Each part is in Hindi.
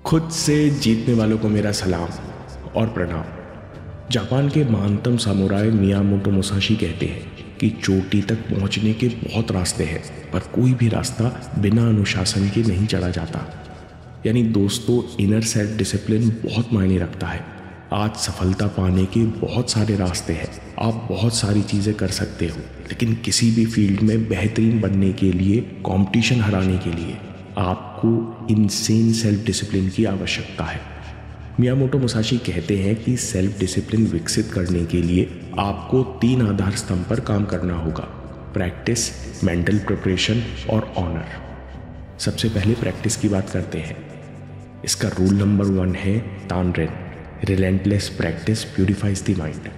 खुद से जीतने वालों को मेरा सलाम और प्रणाम। जापान के महानतम सामुराई मियामोटो मुसाशी कहते हैं कि चोटी तक पहुंचने के बहुत रास्ते हैं, पर कोई भी रास्ता बिना अनुशासन के नहीं चढ़ा जाता। यानी दोस्तों, इनर सेल्फ डिसिप्लिन बहुत मायने रखता है। आज सफलता पाने के बहुत सारे रास्ते हैं, आप बहुत सारी चीज़ें कर सकते हो, लेकिन किसी भी फील्ड में बेहतरीन बनने के लिए, कंपटीशन हराने के लिए आपको इनसेन सेल्फ डिसिप्लिन की आवश्यकता है। मियामोटो मुसाशी कहते हैं कि सेल्फ डिसिप्लिन विकसित करने के लिए आपको 3 आधार स्तंभ पर काम करना होगा: प्रैक्टिस, मेंटल प्रिपरेशन और ऑनर। सबसे पहले प्रैक्टिस की बात करते हैं। इसका रूल नंबर 1 है tanren, relentless practice purifies the mind.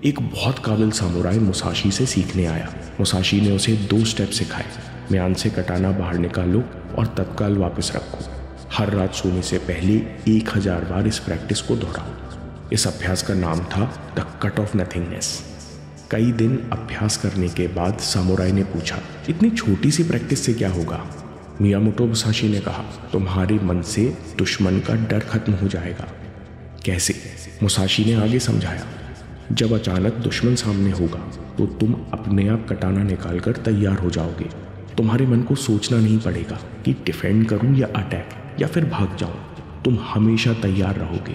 एक बहुत काबिल सामुराई मुसाशी से सीखने आया। मुसाशी ने उसे 2 स्टेप सिखाए: म्यान से कटाना बाहर निकालो और तत्काल वापस रखो। हर रात सोने से पहले 1000 बार इस प्रैक्टिस को दोहराओ। इस अभ्यास का नाम था द कट ऑफ नथिंगनेस। कई दिन अभ्यास करने के बाद सामुराई ने पूछा, इतनी छोटी सी प्रैक्टिस से क्या होगा? मियामोटो मुसाशी ने कहा, तुम्हारे मन से दुश्मन का डर खत्म हो जाएगा। कैसे? मुसाशी ने आगे समझाया, जब अचानक दुश्मन सामने होगा तो तुम अपने आप कटाना निकालकर तैयार हो जाओगे। तुम्हारे मन को सोचना नहीं पड़ेगा कि डिफेंड करूं या अटैक या फिर भाग जाऊं। तुम हमेशा तैयार रहोगे।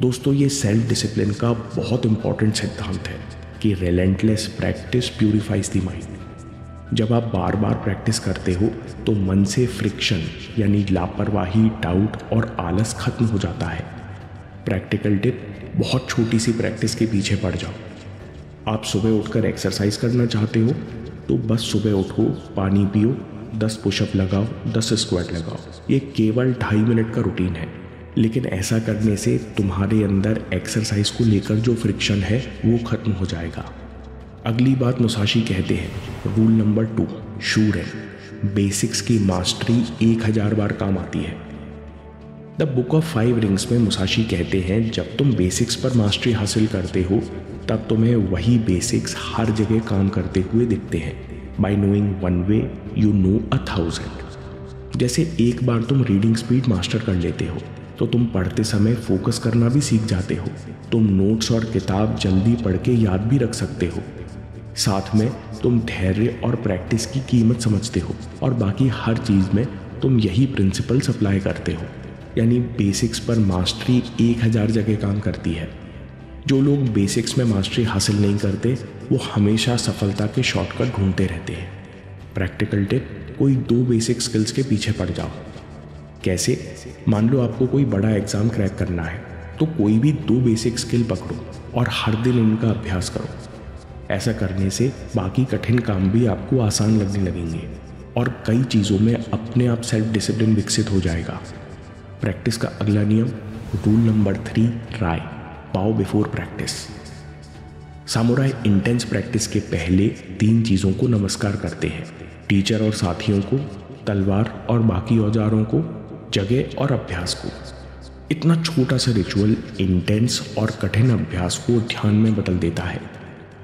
दोस्तों, ये सेल्फ डिसिप्लिन का बहुत इंपॉर्टेंट सिद्धांत है कि relentless practice purifies the mind. जब आप बार बार प्रैक्टिस करते हो तो मन से फ्रिक्शन यानी लापरवाही, डाउट और आलस खत्म हो जाता है। प्रैक्टिकल टिप: बहुत छोटी सी प्रैक्टिस के पीछे पड़ जाओ। आप सुबह उठकर एक्सरसाइज करना चाहते हो तो बस सुबह उठो, पानी पियो, 10 पुशअप लगाओ, 10 स्क्वाट लगाओ। ये केवल 2.5 मिनट का रूटीन है, लेकिन ऐसा करने से तुम्हारे अंदर एक्सरसाइज को लेकर जो फ्रिक्शन है वो खत्म हो जाएगा। अगली बात मुसाशी कहते हैं, रूल नंबर 2 शूर है। बेसिक्स की मास्टरी 1000 बार काम आती है। द बुक ऑफ 5 रिंग्स में मुसाशी कहते हैं, जब तुम बेसिक्स पर मास्टरी हासिल करते हो तब तुम्हें वही बेसिक्स हर जगह काम करते हुए दिखते हैं। Bye knowing 1 way you know 1000। जैसे एक बार तुम रीडिंग स्पीड मास्टर कर लेते हो तो तुम पढ़ते समय फोकस करना भी सीख जाते हो। तुम नोट्स और किताब जल्दी पढ़ के याद भी रख सकते हो। साथ में तुम धैर्य और प्रैक्टिस की कीमत समझते हो और बाकी हर चीज़ में तुम यही प्रिंसिपल्स अप्लाई करते हो। यानी बेसिक्स पर मास्टरी 1000 जगह काम करती है। जो लोग बेसिक्स में मास्टरी हासिल नहीं करते वो हमेशा सफलता के शॉर्टकट ढूंढते रहते हैं। प्रैक्टिकल टिप: कोई 2 बेसिक स्किल्स के पीछे पड़ जाओ। कैसे? मान लो आपको कोई बड़ा एग्जाम क्रैक करना है तो कोई भी 2 बेसिक स्किल पकड़ो और हर दिन इनका अभ्यास करो। ऐसा करने से बाकी कठिन काम भी आपको आसान लगने लगेंगे और कई चीज़ों में अपने आप सेल्फ डिसिप्लिन विकसित हो जाएगा। प्रैक्टिस का अगला नियम, रूल नंबर 3 ट्राई, पाओ before practice. Samurai intense practice के पहले 3 चीज़ों को नमस्कार करते हैं: टीचर और साथियों को, तलवार और बाकी औजारों को, जगह और अभ्यास को। इतना छोटा सा रिचुअल इंटेंस और कठिन अभ्यास को ध्यान में बदल देता है।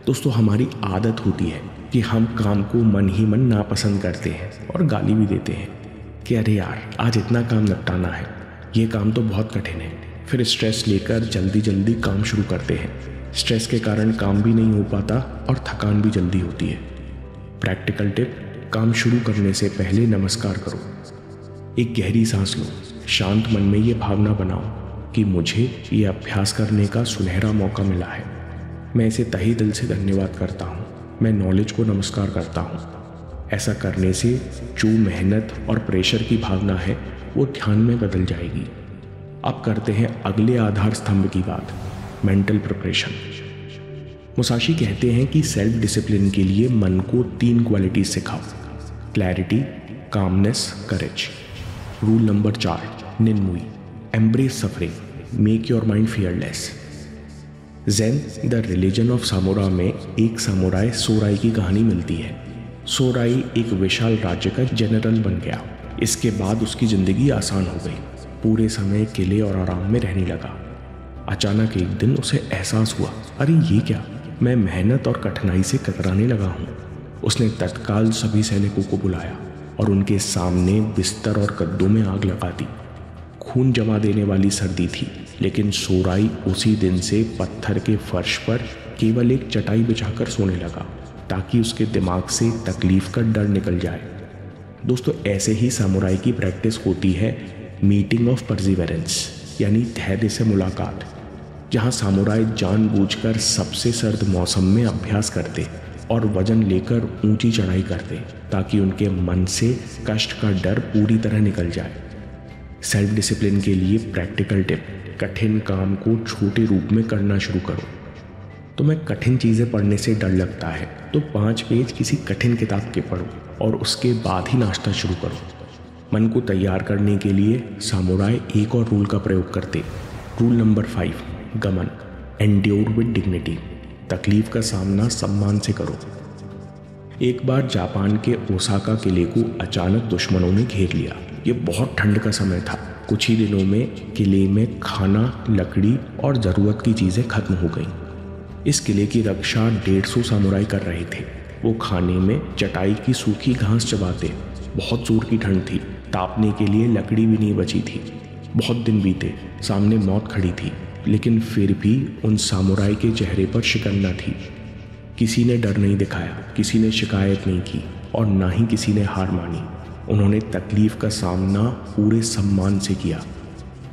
दोस्तों, हमारी आदत होती है कि हम काम को मन ही मन नापसंद करते हैं और गाली भी देते हैं कि अरे यार, आज इतना काम निपटाना है, ये काम तो बहुत कठिन है। फिर स्ट्रेस लेकर जल्दी जल्दी काम शुरू करते हैं। स्ट्रेस के कारण काम भी नहीं हो पाता और थकान भी जल्दी होती है। प्रैक्टिकल टिप: काम शुरू करने से पहले नमस्कार करो। एक गहरी सांस लो, शांत मन में ये भावना बनाओ कि मुझे ये अभ्यास करने का सुनहरा मौका मिला है। मैं इसे तहे दिल से धन्यवाद करता हूँ। मैं नॉलेज को नमस्कार करता हूँ। ऐसा करने से जो मेहनत और प्रेशर की भावना है वो ध्यान में बदल जाएगी। अब करते हैं अगले आधार स्तंभ की बात, मेंटल प्रिपरेशन। मुसाशी कहते हैं कि सेल्फ डिसिप्लिन के लिए मन को 3 क्वालिटीज सिखाओ: clarity, calmness, courage. Rule number 4 ninmui, embrace suffering, make your mind fearless. Zen the religion of samurai में एक सामुराई सोराई की कहानी मिलती है। सोराई एक विशाल राज्य का जनरल बन गया। इसके बाद उसकी ज़िंदगी आसान हो गई। पूरे समय किले और आराम में रहने लगा। अचानक एक दिन उसे एहसास हुआ, अरे ये क्या, मैं मेहनत और कठिनाई से कतराने लगा हूँ। उसने तत्काल सभी सैनिकों को बुलाया और उनके सामने बिस्तर और गद्दों में आग लगा दी। खून जमा देने वाली सर्दी थी, लेकिन सोराई उसी दिन से पत्थर के फर्श पर केवल एक चटाई बिछाकर सोने लगा ताकि उसके दिमाग से तकलीफ का डर निकल जाए। दोस्तों, ऐसे ही सामुराई की प्रैक्टिस होती है मीटिंग ऑफ परसिवरेंस, यानी धैर्य से मुलाकात, जहां सामुराई जानबूझकर सबसे सर्द मौसम में अभ्यास करते और वजन लेकर ऊंची चढ़ाई करते ताकि उनके मन से कष्ट का डर पूरी तरह निकल जाए। सेल्फ डिसिप्लिन के लिए प्रैक्टिकल टिप: कठिन काम को छोटे रूप में करना शुरू करो। तुम्हें कठिन चीज़ें पढ़ने से डर लगता है तो 5 पेज किसी कठिन किताब के पढ़ो और उसके बाद ही नाश्ता शुरू करो। मन को तैयार करने के लिए सामुराई एक और रूल का प्रयोग करते। रूल नंबर 5, गमन, एंड्योर विद डिग्निटी, तकलीफ का सामना सम्मान से करो। एक बार जापान के ओसाका किले को अचानक दुश्मनों ने घेर लिया। ये बहुत ठंड का समय था। कुछ ही दिनों में किले में खाना, लकड़ी और ज़रूरत की चीज़ें खत्म हो गईं। इस किले की रक्षा 150 सामुराई कर रहे थे। वो खाने में चटाई की सूखी घास चबाते। बहुत जोर की ठंड थी, तापने के लिए लकड़ी भी नहीं बची थी। बहुत दिन बीते, सामने मौत खड़ी थी, लेकिन फिर भी उन सामुराई के चेहरे पर शिकन न थी। किसी ने डर नहीं दिखाया, किसी ने शिकायत नहीं की और ना ही किसी ने हार मानी। उन्होंने तकलीफ का सामना पूरे सम्मान से किया।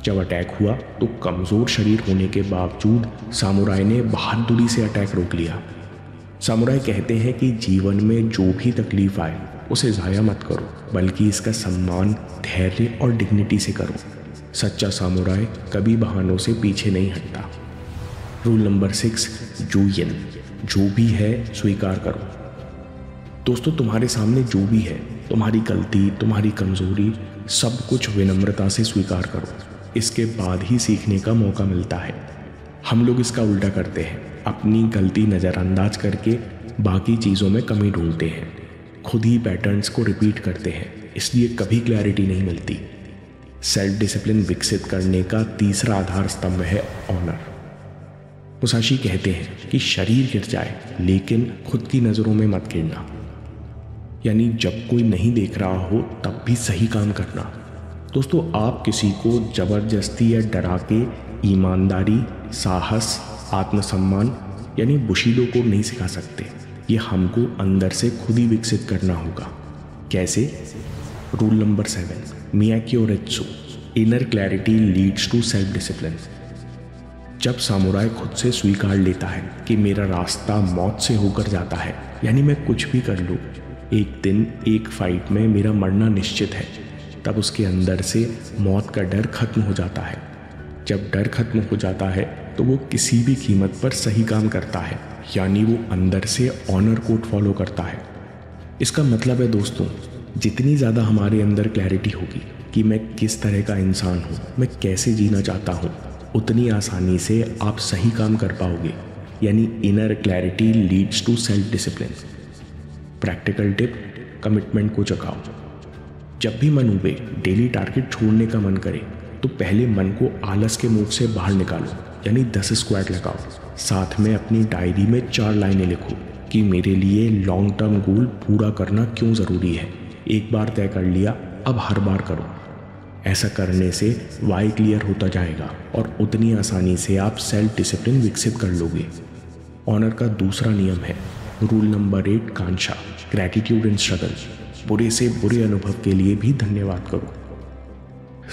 जब अटैक हुआ तो कमज़ोर शरीर होने के बावजूद सामुराई ने बहादुरी से अटैक रोक लिया। सामुराई कहते हैं कि जीवन में जो भी तकलीफ आए उसे ज़ाया मत करो, बल्कि इसका सम्मान, धैर्य और डिग्निटी से करो। सच्चा सामुराई कभी बहानों से पीछे नहीं हटता। रूल नंबर 6, जूयिन, जो भी है स्वीकार करो। दोस्तों, तुम्हारे सामने जो भी है, तुम्हारी गलती, तुम्हारी कमज़ोरी, सब कुछ विनम्रता से स्वीकार करो। इसके बाद ही सीखने का मौका मिलता है। हम लोग इसका उल्टा करते हैं, अपनी गलती नज़रअंदाज करके बाकी चीज़ों में कमी ढूंढते हैं, खुद ही पैटर्न्स को रिपीट करते हैं, इसलिए कभी क्लैरिटी नहीं मिलती। सेल्फ डिसिप्लिन विकसित करने का तीसरा आधार स्तंभ है ऑनर। मुसाशी कहते हैं कि शरीर गिर जाए लेकिन खुद की नज़रों में मत गिरना, यानी जब कोई नहीं देख रहा हो तब भी सही काम करना। दोस्तों, आप किसी को ज़बरदस्ती या डरा के ईमानदारी, साहस, आत्मसम्मान यानी बुशीदो को नहीं सिखा सकते। ये हमको अंदर से खुद ही विकसित करना होगा। कैसे? Rule number 7, miyaki oretsu, inner clarity leads to self discipline. जब सामुराई खुद से स्वीकार लेता है कि मेरा रास्ता मौत से होकर जाता है, यानी मैं कुछ भी कर लूँ, एक दिन एक फाइट में मेरा मरना निश्चित है, तब उसके अंदर से मौत का डर खत्म हो जाता है। जब डर खत्म हो जाता है तो वो किसी भी कीमत पर सही काम करता है, यानी वो अंदर से ऑनर कोड फॉलो करता है। इसका मतलब है दोस्तों, जितनी ज़्यादा हमारे अंदर क्लैरिटी होगी कि मैं किस तरह का इंसान हूँ, मैं कैसे जीना चाहता हूँ, उतनी आसानी से आप सही काम कर पाओगे। यानी inner clarity leads to self discipline. Practical tip: commitment को जगाओ। जब भी मन उबे, डेली टारगेट छोड़ने का मन करे, तो पहले मन को आलस के मूड से बाहर निकालो, यानी 10 स्क्वाट लगाओ। साथ में अपनी डायरी में 4 लाइनें लिखो कि मेरे लिए लॉन्ग टर्म गोल पूरा करना क्यों ज़रूरी है। एक बार तय कर लिया, अब हर बार करो। ऐसा करने से वाई क्लियर होता जाएगा और उतनी आसानी से आप सेल्फ डिसिप्लिन विकसित कर लोगे। ऑनर का दूसरा नियम है रूल नंबर 8, कांशा, ग्रैटिट्यूड इन स्ट्रगल। बुरे से बुरे अनुभव के लिए भी धन्यवाद करो।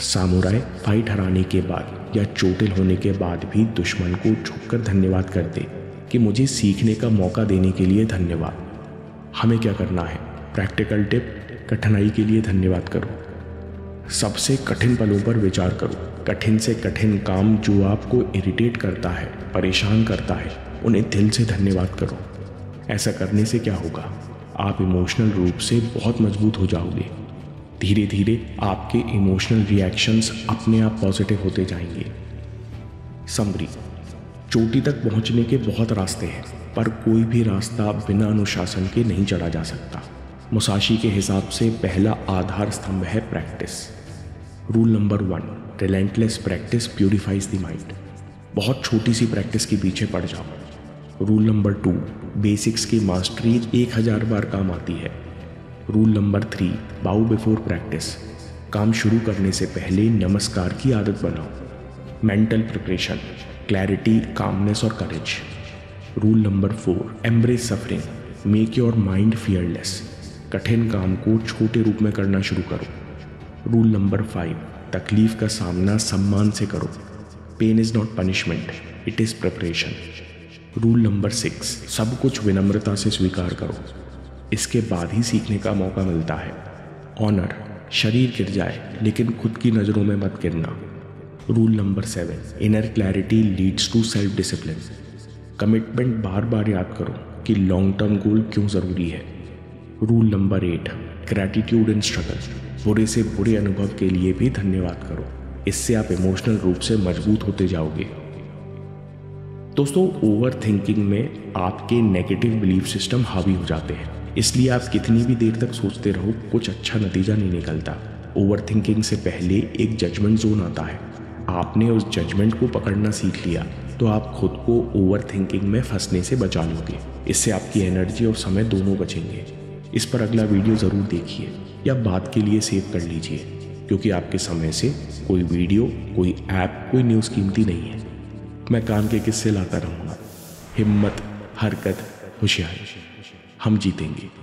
सामुराई फाइट हराने के बाद या चोटिल होने के बाद भी दुश्मन को झुककर धन्यवाद करते कि मुझे सीखने का मौका देने के लिए धन्यवाद। हमें क्या करना है? प्रैक्टिकल टिप: कठिनाई के लिए धन्यवाद करो। सबसे कठिन पलों पर विचार करो। कठिन से कठिन काम जो आपको इरिटेट करता है, परेशान करता है, उन्हें दिल से धन्यवाद करो। ऐसा करने से क्या होगा? आप इमोशनल रूप से बहुत मजबूत हो जाओगे। धीरे धीरे आपके इमोशनल रिएक्शंस अपने आप पॉजिटिव होते जाएंगे। समरी: चोटी तक पहुंचने के बहुत रास्ते हैं, पर कोई भी रास्ता बिना अनुशासन के नहीं चढ़ा जा सकता। मुसाशी के हिसाब से पहला आधार स्तंभ है practice. Rule number 1, relentless practice purifies the mind. बहुत छोटी सी प्रैक्टिस के पीछे पड़ जाओ। रूल नंबर 2, बेसिक्स की मास्टरी 1000 बार काम आती है। रूल नंबर 3, बाउ बिफोर प्रैक्टिस। काम शुरू करने से पहले नमस्कार की आदत बनाओ। मेंटल प्रिपरेशन, क्लैरिटी, कामनेस और courage. Rule number 4, embrace suffering, make your mind fearless. कठिन काम को छोटे रूप में करना शुरू करो। रूल नंबर 5, तकलीफ का सामना सम्मान से करो। Pain is not punishment, it is preparation. Rule number 6, सब कुछ विनम्रता से स्वीकार करो, इसके बाद ही सीखने का मौका मिलता है। ऑनर, शरीर गिर जाए लेकिन खुद की नज़रों में मत गिरना। Rule number 7, inner clarity leads to self discipline. Commitment बार बार याद करो कि लॉन्ग टर्म गोल क्यों ज़रूरी है। रूल नंबर 8, ग्रैटिट्यूड इन स्ट्रगल, बुरे से बुरे अनुभव के लिए भी धन्यवाद करो, इससे आप इमोशनल रूप से मजबूत होते जाओगे। दोस्तों, ओवर थिंकिंग में आपके नेगेटिव बिलीफ सिस्टम हावी हो जाते हैं, इसलिए आप कितनी भी देर तक सोचते रहो कुछ अच्छा नतीजा नहीं निकलता। ओवर थिंकिंग से पहले एक जजमेंट जोन आता है। आपने उस जजमेंट को पकड़ना सीख लिया तो आप खुद को ओवर थिंकिंग में फंसने से बचा लोगे। इससे आपकी एनर्जी और समय दोनों बचेंगे। इस पर अगला वीडियो ज़रूर देखिए या बाद के लिए सेव कर लीजिए, क्योंकि आपके समय से कोई वीडियो, कोई ऐप, कोई न्यूज़ कीमती नहीं है। मैं काम के किस्से लाता रहूँगा। हिम्मत, हरकत, होशियारी, हम जीतेंगे।